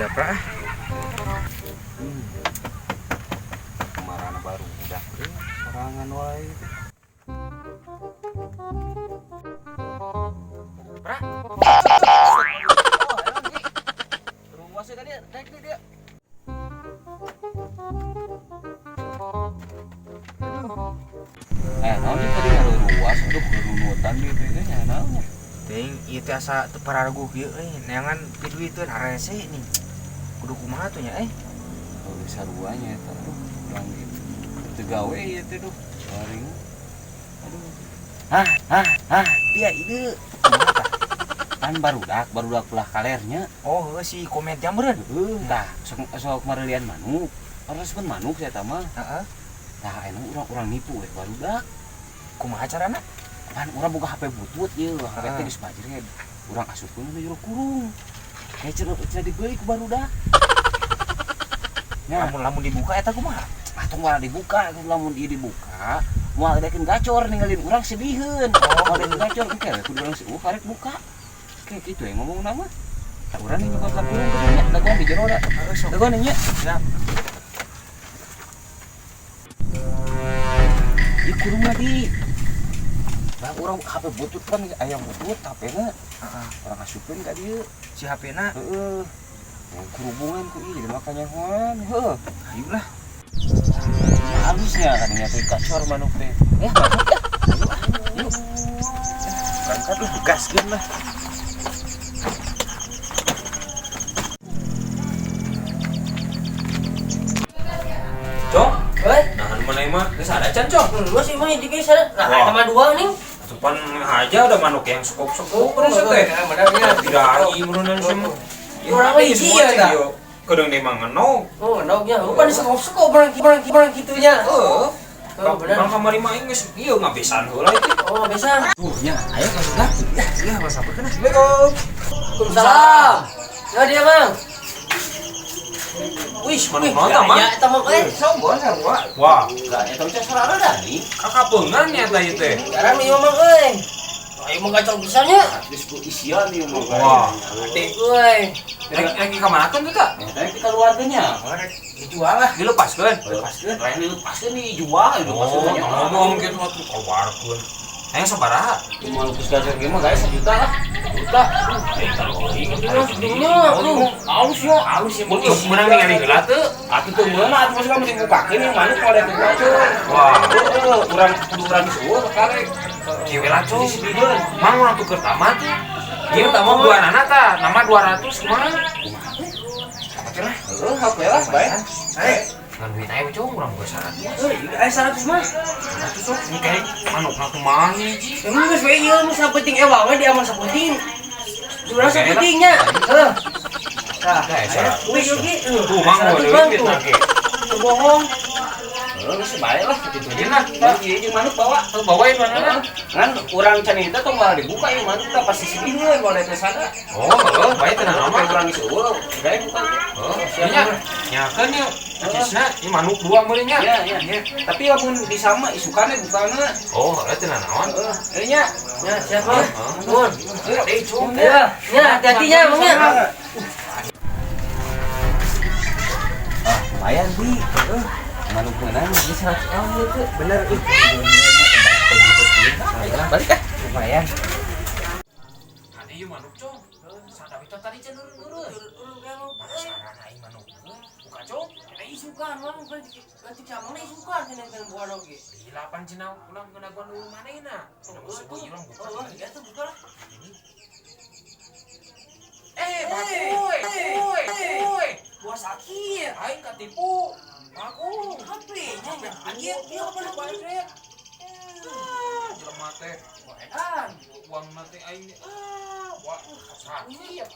Japra. Kemarahan baru udah serangan wae. Pra. Rumah sih tadi naik nih dia. Naon tadi ngaruh ruas aduh kerunutan gitu ya naon. Ting ieu teh asa teu parargu kieu neangan piduiteun arese nih. Kudu kumaha tuh nya Oh saruanya eta aduh urang gitu. Teu gawe ieu teh duh. Saring. Aduh. Dia ide. Kan barudak ulah kalernya. Oh si komet jamreun. Tah sok marelian manuk. Harus pun manuk saya tah mah. Heeh. Tah anu urang nipu we barudak. Kumaha carana? Pan urang boga HP butut ieu, HP teh geus majret. Urang asupkeun nu jero kurung. Kayak cerita dibeli ku barudak. Lamun dibuka eta kumaha? Atuh moal dibuka, lamun ieu dibuka, moal dekeun gacor ninggalin urang sediheun. Moal dekeun gacor engke kudu urang seueuh karek buka. Kayak kitu ya ngomong nama. Urang nih juga kurung geunya, dagoan di jero da. Dagoan nya. Siap. Ieu kurung lagi. Nah, urang HP butut kan aya butut HP-na. Heeh. Urang asupkeun ka dieu. Si HP-na. Heeh. Kerubungan ku ieu makanya hoan. Heuh. Ayolah. Habisnya kan teh gacor manuk teh. Manuk ya. Yuk. Berangkat lah, gaskeun lah. Cong, Nah, anu mana mah geus ada can, Cong. dua sih mah di geser. Nah, sama dua nih. Depan aja ada manuk yang sekop-sekop terus teh. Benar. Dirahi murunan semua. Orang lagi iya dah. Kadang memang ngenog. Oh, nognya. Bukan sekop-sekop barang kitunya. Oh, benar. Bang kamari mah geus ieu ngabesan heula itu. Oh, bisa. Nya, ayo ka sudah. Ya, Mas sampurkeun. Assalamualaikum. Waalaikumsalam. Ya dia, Bang. Wih, Manuk mah mah. ya eta mah Sombong gua. Wah, Lah eta teh sarana dah nih. kakapeungan nya tah ieu teh. sekarang nih mah euy. Ayo mah gacor pisannya. Geus ku isian ieu mah. Wah, Adik euy. lagi ka manakeun teh tah? Eta kita keluarganya. Dijual lah. Dilepaskeun. Lepaskeun, lain dilepaskeun dijual, Oh, ngomong gitu atuh keluarkeun. Aya sabaraha? Cuma lupus gajah ge mah guys 1 juta lah. Juta. Aus ya Mun menang ningali heula teu? Atuh teu meunah atuh masih mesti bukakeun yang manuk pada teu gacor. Wah, Urang kudu urang seueur karek. kieu lah Cong. Di sidieu. Mang urang tuker tamat. Ieu tamat dua anak tah, nama 200 kumaha? Akhirnya, HP lah, bae. Ngan duit aya Cong, urang geus 100. Ayo 100 mah. 100 sok engke manukna kumaha hiji. Emang geus we ieu mah sapenting ewang we dia mah sapenting. Jurang sapentingnya. Heuh. Tah, wih oge. Tuh mang gua duit na ge. Bohong. Geus bae lah kitu Ieu ge. nah, Ieu jeung manuk bawa. tuh bawain mana? Kan urang can eta tong malah dibuka ieu manuk teh pasti sediheuan moal eta sada. Oh, heuh, bae teh nama. Urang urang seueur, gawe bukan. Oh, nya nyakeun yeuh. Ajisna ieu manuk 2 meuli nya. Ya. Tapi lamun disama isukana bukana. Oh, heuh teh naon? Euy nya. Ya, siap Bang. Nuhun. Deui Cong. Ya, hati-hatinya Bang ya. Lumayan bi. Manuk meunang geus 100 ieu teh. Bener ih. Balik ah. Lumayan. Ade ieu manuk Cong. Sadawi teh tadi cenah nurun. Sarana ieu manuk. Buka Cong. Isukan mah berarti camang isukan kena bukan oge. Ilapan cenah ulang kena gua dulu manehna. Cenah sebut urang buka. Oh, ya tuh buka lah. Bakuy. Gua sakit. Aing katipu. Aku. HP-nya ya. Anjir, dia apa lu balik? Jelema teh. Edan. Uang mate aing. Wah, sakit.